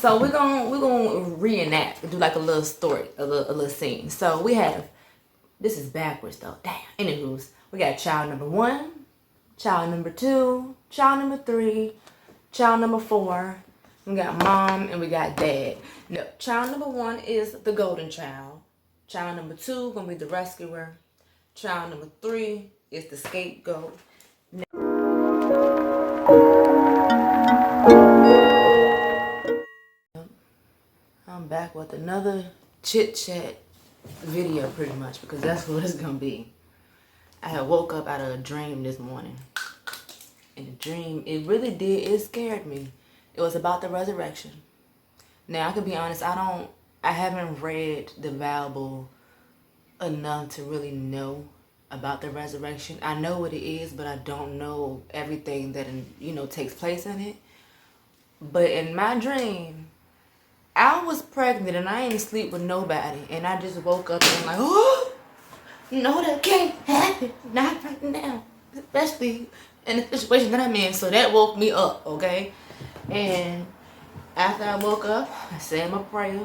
So we're gonna reenact, do like a little story, a little scene. So we have, this is backwards though. Damn. Anywho's, we got child number 1, child number 2, child number 3, child number 4. We got mom and we got dad. No, child number 1 is the golden child. Child number 2 gonna be the rescuer. Child number 3 is the scapegoat. I'm back with another chit chat video, pretty much, because that's what it's gonna be. I had woke up out of a dream this morning, and the dream, it really did, it scared me. It was about the resurrection. Now I can be honest, I haven't read the Bible enough to really know about the resurrection. I know what it is, but I don't know everything that takes place in it. But in my dream, I was pregnant and I ain't sleep with nobody, and I just woke up and I'm like, oh, no, that can't happen, not right now, especially in the situation that I'm in. So that woke me up, okay? And after I woke up, I said my prayer,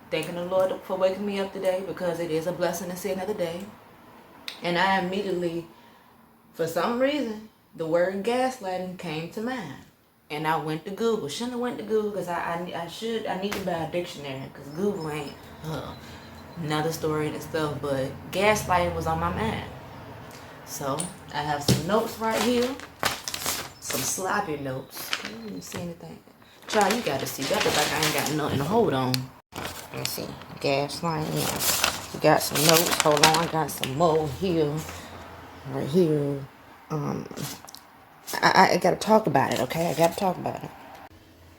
thanking the Lord for waking me up today, because it is a blessing to see another day. And I immediately, for some reason, the word gaslighting came to mind. And I went to Google. Shouldn't have went to Google, because I need to buy a dictionary, because Google ain't another story and stuff. But gaslighting was on my mind. So I have some notes right here. Some sloppy notes. I didn't even see anything. Child, you gotta see. That look like I ain't got nothing to hold on. Let me see. Gaslighting. Yeah. You got some notes. Hold on. I got some more here. Right here. I gotta talk about it, okay? I gotta talk about it.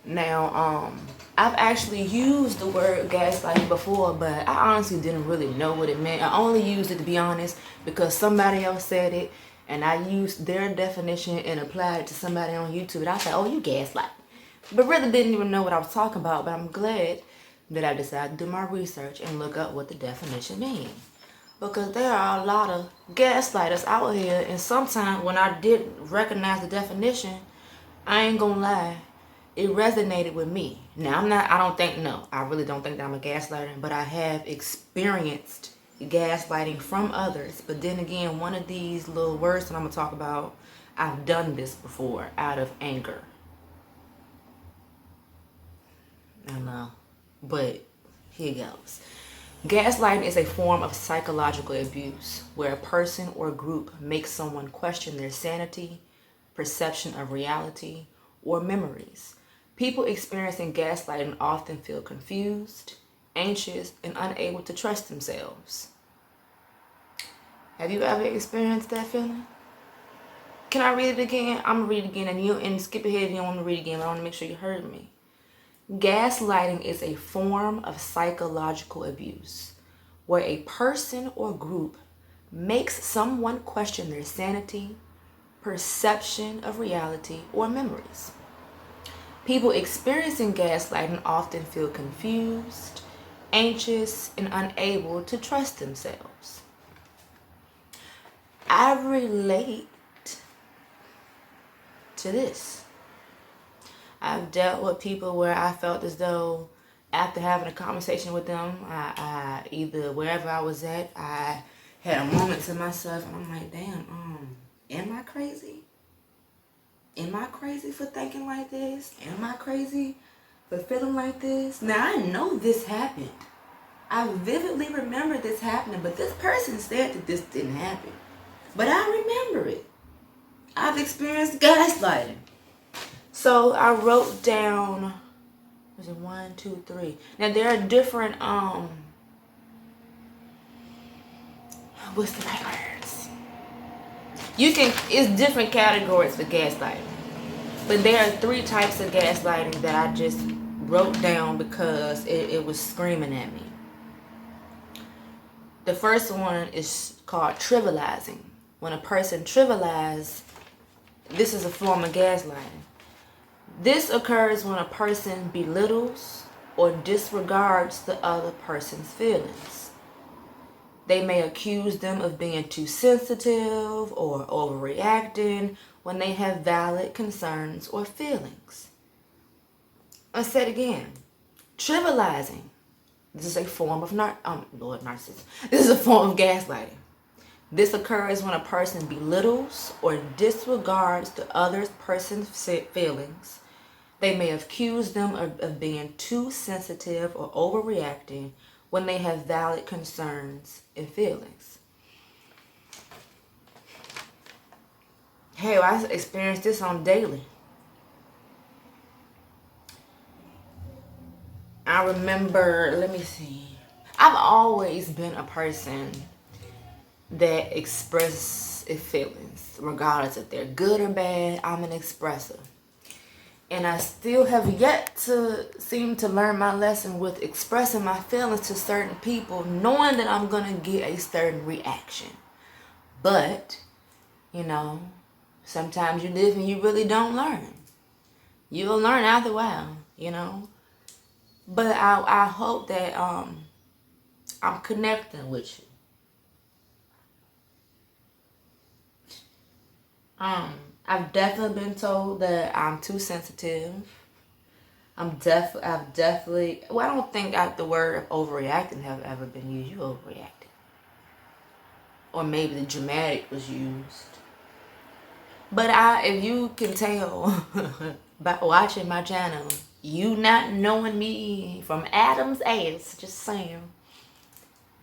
Now, I've actually used the word gaslighting before, but I honestly didn't really know what it meant. I only used it, to be honest, because somebody else said it, and I used their definition and applied it to somebody on YouTube, and I said, oh, you gaslight. But really didn't even know what I was talking about, but I'm glad that I decided to do my research and look up what the definition means. Because there are a lot of gaslighters out here, and sometimes when I did recognize the definition, I ain't gonna lie, it resonated with me. Now I really don't think that I'm a gaslighter, but I have experienced gaslighting from others. But then again, one of these little words that I'm gonna talk about, I've done this before out of anger. I know, but here goes. Gaslighting is a form of psychological abuse where a person or group makes someone question their sanity, perception of reality, or memories. People experiencing gaslighting often feel confused, anxious, and unable to trust themselves. Have you ever experienced that feeling? Can I read it again? I'm gonna read it again, and skip ahead if you don't want me to read it again, but I want to make sure you heard me. Gaslighting is a form of psychological abuse where a person or group makes someone question their sanity, perception of reality, or memories. People experiencing gaslighting often feel confused, anxious, and unable to trust themselves. I relate to this. I've dealt with people where I felt as though after having a conversation with them, I either wherever I was at, I had a moment to myself, and I'm like, damn, am I crazy? Am I crazy for thinking like this? Am I crazy for feeling like this? Now, I know this happened. I vividly remember this happening, but this person said that this didn't happen. But I remember it. I've experienced gaslighting. So I wrote down, was it 1, 2, 3? Now there are different, what's the right words? It's different categories for gaslighting. But there are 3 types of gaslighting that I just wrote down because it was screaming at me. The first one is called trivializing. When a person trivializes, this is a form of gaslighting. This occurs when a person belittles or disregards the other person's feelings. They may accuse them of being too sensitive or overreacting when they have valid concerns or feelings. I said again, Trivializing. This is a form of narcissism. This is a form of gaslighting. This occurs when a person belittles or disregards the other person's feelings. They may accuse them of being too sensitive or overreacting when they have valid concerns and feelings. Hey, I experience this on daily. I remember, let me see. I've always been a person that express feelings, regardless if they're good or bad. I'm an expresser. And I still have yet to seem to learn my lesson with expressing my feelings to certain people, knowing that I'm going to get a certain reaction. But, sometimes you live and you really don't learn. You'll learn after a while, But I hope that I'm connecting with you. I've definitely been told that I'm too sensitive. I've definitely, well, I don't think the word overreacting have ever been used. You overreacted. Or maybe the dramatic was used. But if you can tell by watching my channel, you not knowing me from Adam's ass, just saying,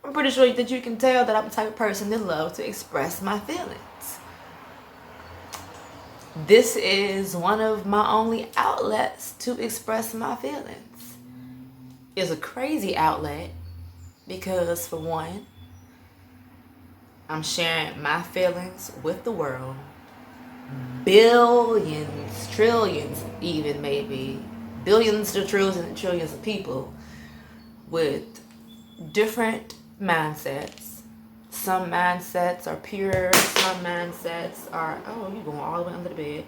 I'm pretty sure that you can tell that I'm the type of person that loves to express my feelings. This is one of my only outlets to express my feelings. It's a crazy outlet because, for one, I'm sharing my feelings with the world. Billions, trillions, even maybe, billions to trillions of people with different mindsets. Some mindsets are pure, some mindsets are, you're going all the way under the bed.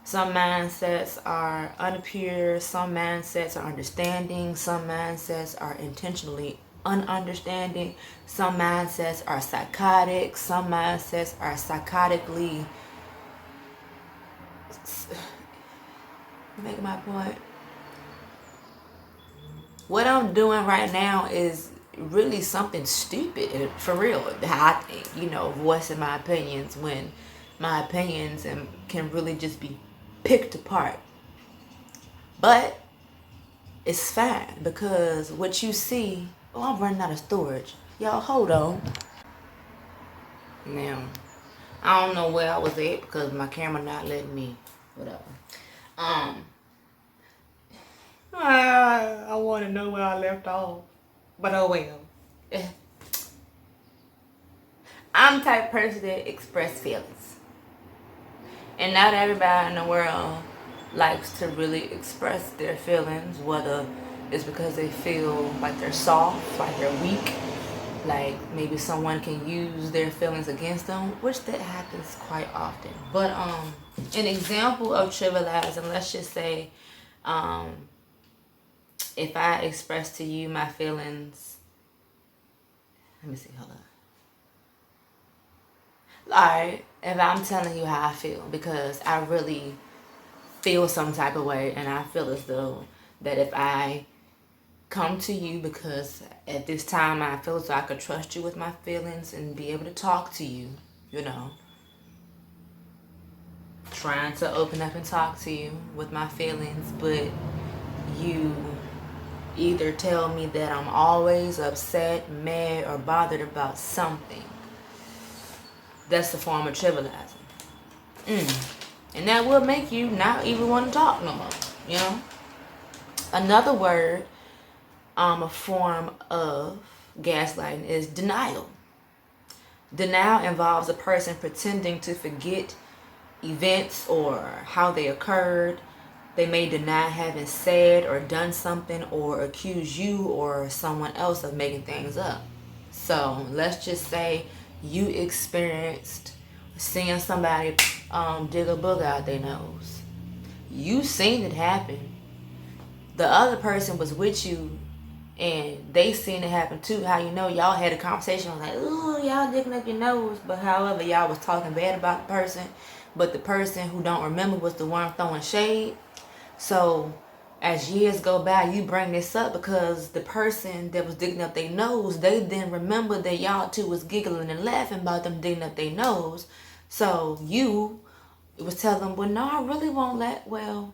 Some mindsets are unpure, some mindsets are understanding, some mindsets are intentionally ununderstanding, some mindsets are psychotic, some mindsets are psychotically, make my point. What I'm doing right now is really something stupid, for real. I think, voicing my opinions when my opinions can really just be picked apart. But it's fine because what you see, I'm running out of storage. Y'all, hold on. Now, I don't know where I was at because my camera not letting me, whatever. I want to know where I left off. But oh well. I'm the type of person that express feelings. And not everybody in the world likes to really express their feelings, whether it's because they feel like they're soft, like they're weak, like maybe someone can use their feelings against them, which that happens quite often. But an example of trivializing, let's just say, if I express to you my feelings, let me see, hold on. Alright, if I'm telling you how I feel, because I really feel some type of way, and I feel as though that if I come to you because at this time I feel so I could trust you with my feelings and be able to talk to you, trying to open up and talk to you with my feelings, but you either tell me that I'm always upset, mad, or bothered about something. That's a form of trivializing. And that will make you not even want to talk no more, Another word, a form of gaslighting is denial. Denial involves a person pretending to forget events or how they occurred. They may deny having said or done something or accuse you or someone else of making things up. So let's just say you experienced seeing somebody dig a booger out their nose. You seen it happen. The other person was with you and they seen it happen too. How you know? Y'all had a conversation like, ooh, y'all digging up your nose. But however, y'all was talking bad about the person. But the person who don't remember was the one throwing shade. So as years go by, you bring this up because the person that was digging up their nose, they then remember that y'all two was giggling and laughing about them digging up their nose. So you was telling them, well, no, I really won't well,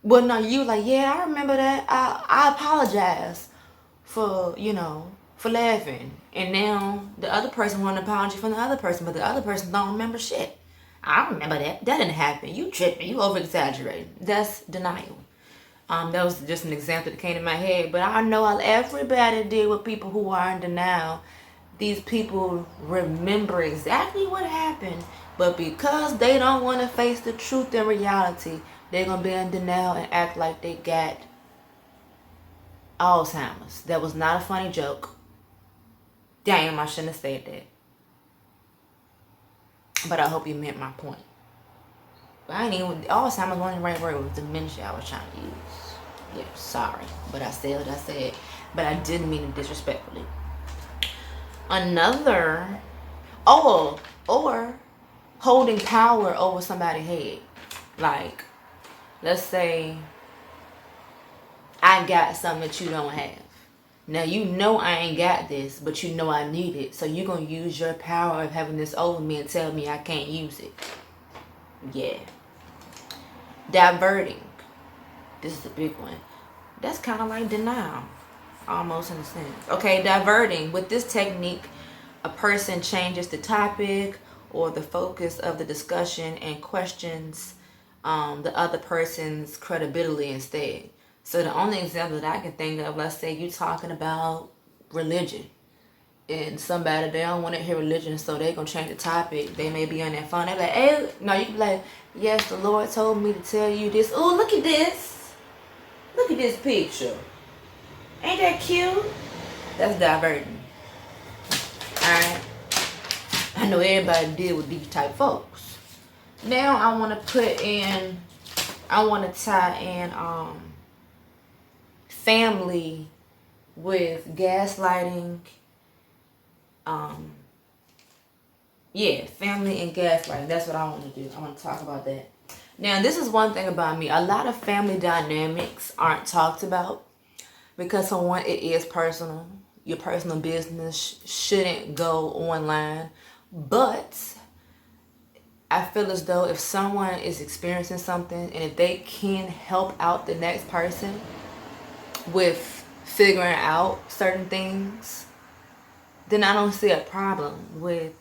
no, you like, yeah, I remember that. I apologize for, for laughing. And now the other person want an apology from the other person, but the other person don't remember shit. I remember that. That didn't happen. You tripping. You over exaggerating. That's denial. That was just an example that came to my head. But I know everybody deal with people who are in denial. These people remember exactly what happened, but because they don't want to face the truth and reality, they're going to be in denial and act like they got Alzheimer's. That was not a funny joke. Damn, I shouldn't have said that. But I hope you meant my point. But I ain't even, Alzheimer's wasn't the right word. It was dementia I was trying to use. Yeah, sorry. But I said what I said. But I didn't mean it disrespectfully. Another, or holding power over somebody's head. Like, let's say I got something that you don't have. Now you know I ain't got this, but you know I need it. So you're going to use your power of having this over me and tell me I can't use it. Yeah. Diverting. This is a big one. That's kind of like denial. Almost in a sense. Okay, diverting. With this technique, a person changes the topic or the focus of the discussion and questions the other person's credibility instead. So the only example that I can think of, let's say you talking about religion, and somebody, they don't want to hear religion, so they gonna change the topic. They may be on their phone. They're like, hey, no, you can be like, yes, the Lord told me to tell you this. Oh, look at this. Look at this picture. Ain't that cute? That's diverting. Alright. I know everybody deal with these type folks. Now I want to tie in family with gaslighting. Family and gaslighting. That's what I want to do. I want to talk about that. Now, this is one thing about me. A lot of family dynamics aren't talked about because, for one, it is personal. Your personal business shouldn't go online. But I feel as though if someone is experiencing something and if they can help out the next person with figuring out certain things, then I don't see a problem with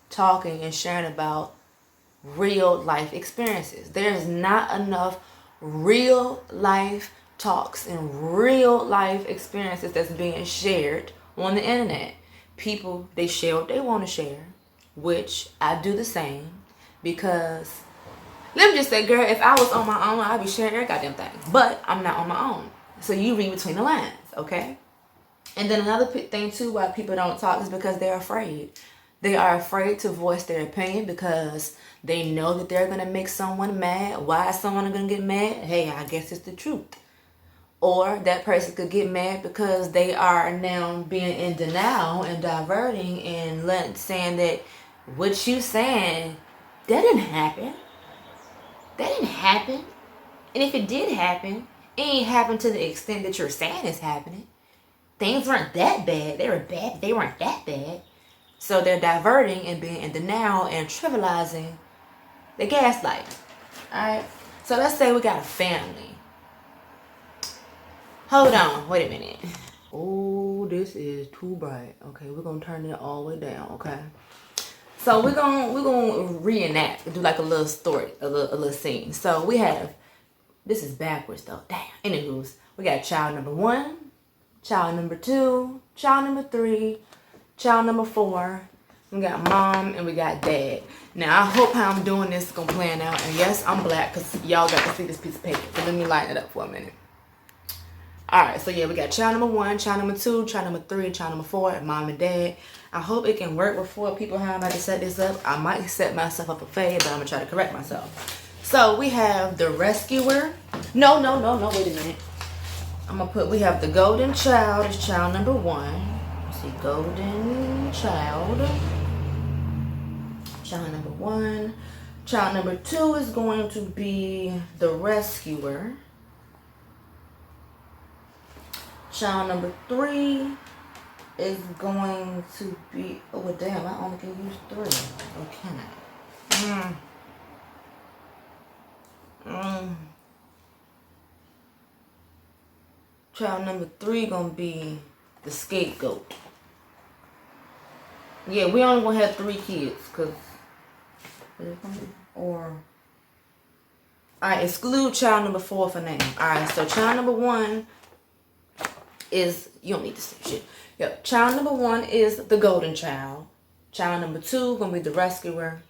talking and sharing about real life experiences. There's not enough real life talks and real life experiences that's being shared on the internet. People, they share what they want to share, which I do the same, because let me just say, girl, if I was on my own, I'd be sharing every goddamn thing. But I'm not on my own. So you read between the lines, okay? And then another thing too why people don't talk is because they're afraid. They are afraid to voice their opinion because they know that they're going to make someone mad. Why is someone going to get mad? Hey, I guess it's the truth. Or that person could get mad because they are now being in denial and diverting and saying that what you saying, that didn't happen. That didn't happen. And if it did happen, it ain't happened to the extent that you're saying it's happening. Things weren't that bad. They were bad. They weren't that bad. So they're diverting and being in denial and trivializing the gaslighting. Alright? So let's say we got a family. Hold on. Wait a minute. Oh, this is too bright. Okay, we're going to turn it all the way down. Okay? So we're gonna reenact, do like a little story, a little scene. So we have, this is backwards though. Damn. Anywho's, we got child number 1, child number 2, child number 3, child number 4. We got mom and we got dad. Now I hope how I'm doing this is gonna plan out. And yes, I'm black because y'all got to see this piece of paper. So let me lighten it up for a minute. Alright, so yeah, we got child number 1, child number 2, child number 3, child number 4, and mom and dad. I hope it can work with 4 people how I'm about to set this up. I might set myself up a fade, but I'm going to try to correct myself. So we have the rescuer. No, wait a minute. We have the golden child is child number 1. Let's see, golden child. Child number 1. Child number 2 is going to be the rescuer. Child number 3 is going to be, oh well, damn, I only can use 3. Or can I? Child number 3 gonna be the scapegoat. Yeah, we only gonna have 3 kids, cause alright, exclude child number 4 for now. Alright, so child number 1 is, you don't need to say shit. Yep, child number 1 is the golden child. Child number 2 gonna be the rescuer.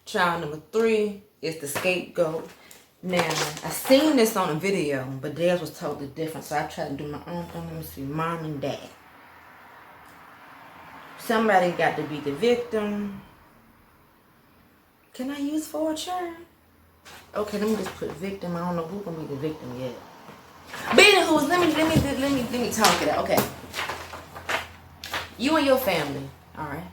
Child number 3 is the scapegoat. Now, I seen this on a video, but theirs was totally different, so I tried to do my own thing. Let me see, mom and dad. Somebody got to be the victim. Can I use for a churn? Okay, let me just put victim. I don't know who's gonna be the victim yet. But anywho, let me talk it out. Okay. You and your family, alright.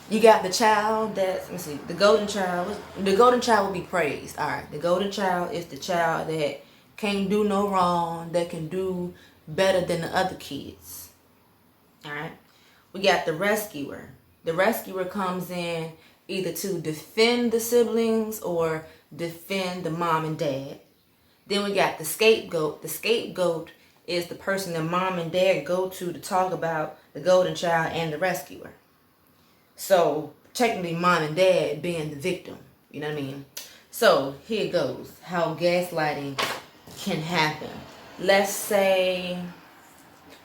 You got the child that, let me see, the golden child. The golden child will be praised. Alright. The golden child is the child that can't do no wrong, that can do better than the other kids. Alright. We got the rescuer. The rescuer comes in either to defend the siblings or defend the mom and dad. Then we got the scapegoat. The scapegoat is the person that mom and dad go to talk about the golden child and the rescuer. So technically mom and dad being the victim. You know what I mean? So here it goes. How gaslighting can happen. Let's say,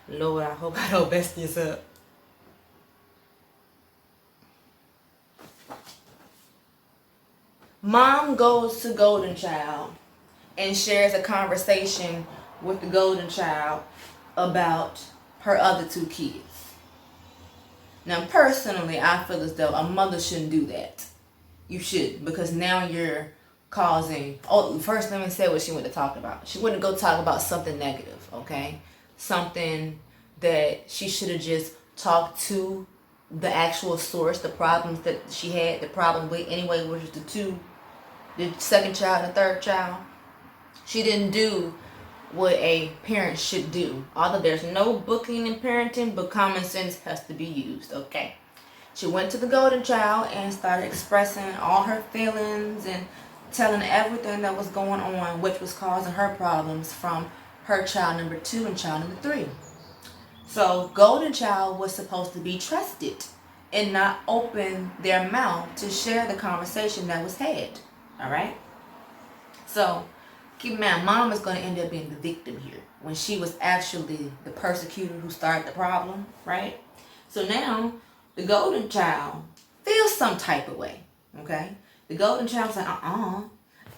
Lord, I hope I don't mess this up. Mom goes to golden child and shares a conversation with the golden child about her other 2 kids. Now, personally, I feel as though a mother shouldn't do that. You shouldn't, because now you're causing... Oh, first let me say what she went to talk about. She went to go talk about something negative, okay? Something that she should have just talked to the actual source, the problems that she had, the problem with anyway, which is the second child and the third child. She didn't do what a parent should do. Although there's no booking in parenting, but common sense has to be used, okay? She went to the golden child and started expressing all her feelings and telling everything that was going on, which was causing her problems from her child number 2 and child number 3. So golden child was supposed to be trusted and not open their mouth to share the conversation that was had. Alright? So, keep in mind, mom is going to end up being the victim here, when she was actually the persecutor who started the problem, right? So now, the golden child feels some type of way, okay? The golden child's like, I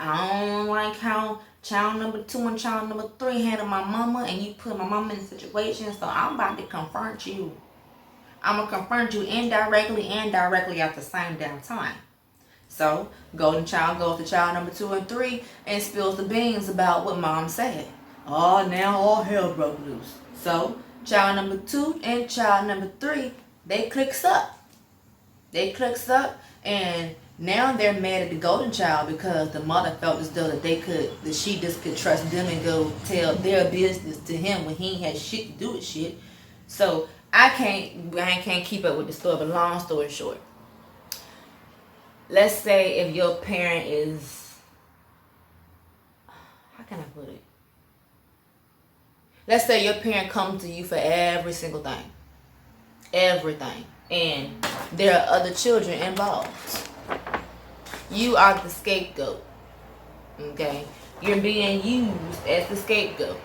don't like how child number 2 and child number 3 handled my mama, and you put my mama in a situation, so I'm about to confront you. I'm going to confront you indirectly and directly at the same damn time. So, golden child goes to child number 2 and 3 and spills the beans about what mom said. Oh, now all hell broke loose. So, child number 2 and child number 3, they clicks up. And now they're mad at the golden child because the mother felt as though that she just could trust them and go tell their business to him when he had shit to do with shit. So, I can't keep up with the story, but long story short. Let's say if your parent is, how can I put it? Let's say your parent comes to you for every single thing. Everything. And there are other children involved. You are the scapegoat. Okay? You're being used as the scapegoat.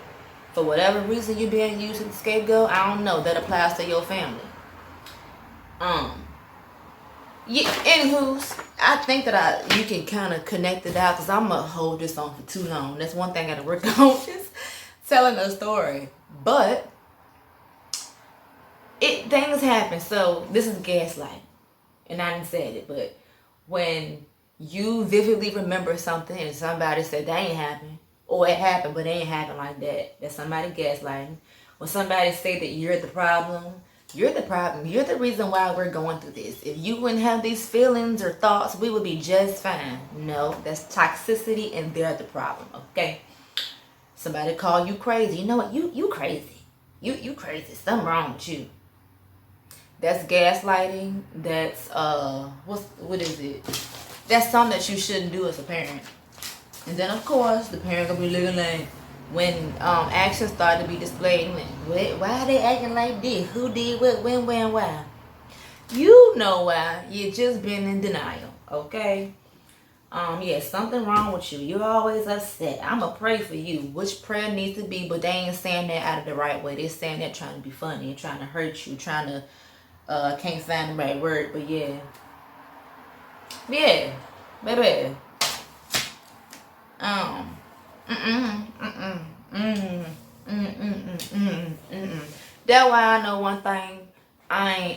For whatever reason you're being used as the scapegoat, I don't know. That applies to your family. Yeah, anywho's, I think that you can kind of connect it out, because I'm going to hold this on for too long. That's one thing I got to work on, is telling a story. But things happen. So this is gaslighting. And I didn't say it, but when you vividly remember something and somebody said that ain't happened, or it happened but it ain't happened like that, that's somebody gaslighting. When somebody say that you're the problem, you're the problem. You're the reason why we're going through this. If you wouldn't have these feelings or thoughts, we would be just fine. No, that's toxicity and they're the problem, okay? Somebody call you crazy. You know what? You crazy. You crazy. Something wrong with you. That's gaslighting. That's what is it? That's something that you shouldn't do as a parent. And then of course the parent gonna be looking like, when actions start to be displayed, why are they acting like this? Who did what, when, why? You know why. You just been in denial, okay? Yeah, something wrong with you. You're always upset. I'ma pray for you, which prayer needs to be, but they ain't saying that out of the right way. They're saying that trying to be funny, trying to hurt you, trying to can't find the right word, but yeah, baby. That's why I know one thing. I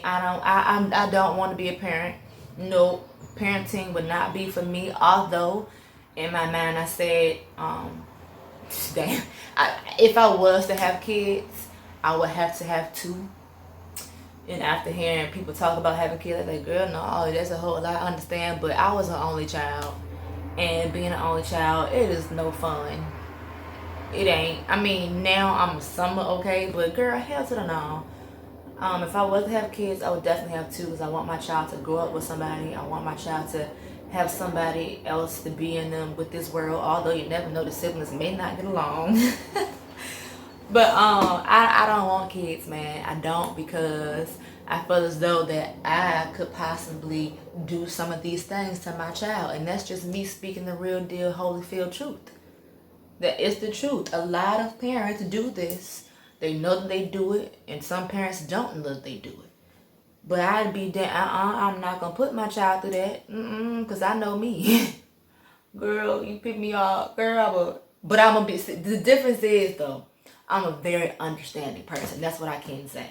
don't want to be a parent. No, parenting would not be for me. Although, in my mind, I said, damn, if I was to have kids, I would have to have 2. And after hearing people talk about having kids, I'm like, girl, no, that's a whole lot. I understand, but I was an only child. And being an only child, it is no fun. It ain't. I mean, now I'm somewhat okay, but girl, hell to the no. If I was to have kids, I would definitely have 2, because I want my child to grow up with somebody. I want my child to have somebody else to be in them with this world. Although you never know, the siblings may not get along. But I don't want kids, man. I don't, because I feel as though that I could possibly do some of these things to my child. And that's just me speaking the real deal, Holyfield truth. That is the truth. A lot of parents do this. They know that they do it, and some parents don't know that they do it. But I'd be damn, I'm not going to put my child through that. Because I know me. Girl, you pick me up. Girl, but I'm going to be, the difference is, though, I'm a very understanding person. That's what I can say.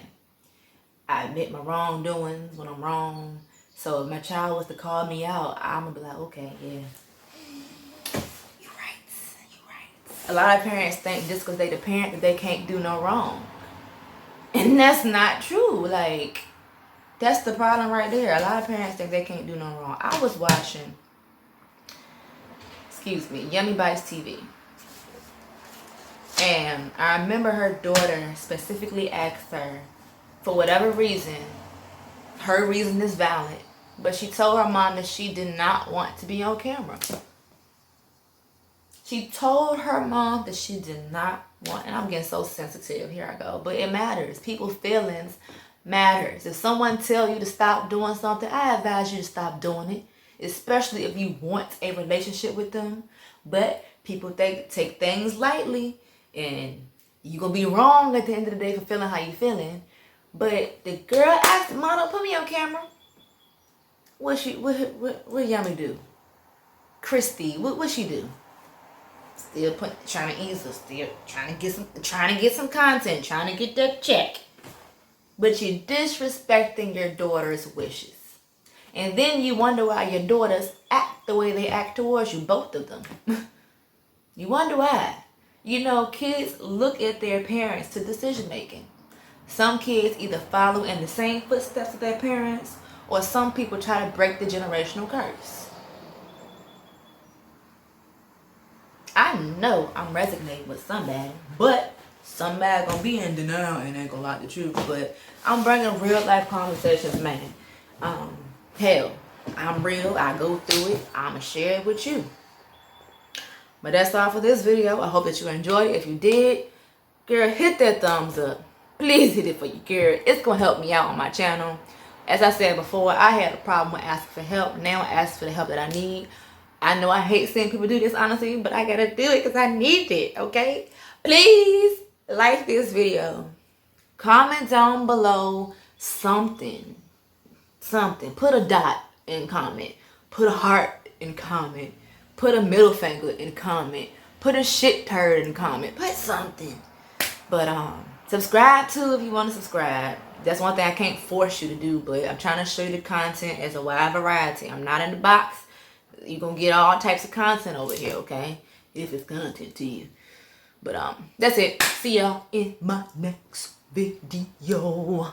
I admit my wrongdoings when I'm wrong. So if my child was to call me out, I'm going to be like, okay, yeah. You're right. A lot of parents think just because they the parent that they can't do no wrong. And that's not true. Like, that's the problem right there. A lot of parents think they can't do no wrong. I was watching, Yummy Bites TV. And I remember her daughter specifically asked her, for whatever reason, her reason is valid, but she told her mom that she did not want to be on camera. She told her mom that she did not want, and I'm getting so sensitive, here I go, but it matters. People's feelings matters. If someone tell you to stop doing something, I advise you to stop doing it, especially if you want a relationship with them. But people take things lightly, and you're going to be wrong at the end of the day for feeling how you feeling. But the girl asked, Mom, don't put me on camera. What Yummy do? Christy, what she do? Still trying to ease her, still trying to get some content, trying to get that check. But you're disrespecting your daughter's wishes. And then you wonder why your daughters act the way they act towards you, both of them. You wonder why. You know, kids look at their parents to decision making. Some kids either follow in the same footsteps of their parents, or some people try to break the generational curse. I know I'm resonating with somebody, but somebody gonna be in denial and ain't gonna like the truth. But I'm bringing real life conversations, man. Hell, I'm real. I go through it. I'ma share it with you. But that's all for this video. I hope that you enjoyed it. If you did, girl, hit that thumbs up. Please hit it for you, girl. It's going to help me out on my channel. As I said before, I had a problem with asking for help. Now I ask for the help that I need. I know I hate seeing people do this, honestly, but I got to do it because I need it, okay? Please like this video. Comment down below something. Put a dot in comment. Put a heart in comment. Put a middle finger in comment. Put a shit turd in comment. Put something. But subscribe too if you want to subscribe. That's one thing I can't force you to do, but I'm trying to show you the content as a wide variety. I'm not in the box. You're going to get all types of content over here, okay? If it's content to you. But that's it. See y'all in my next video.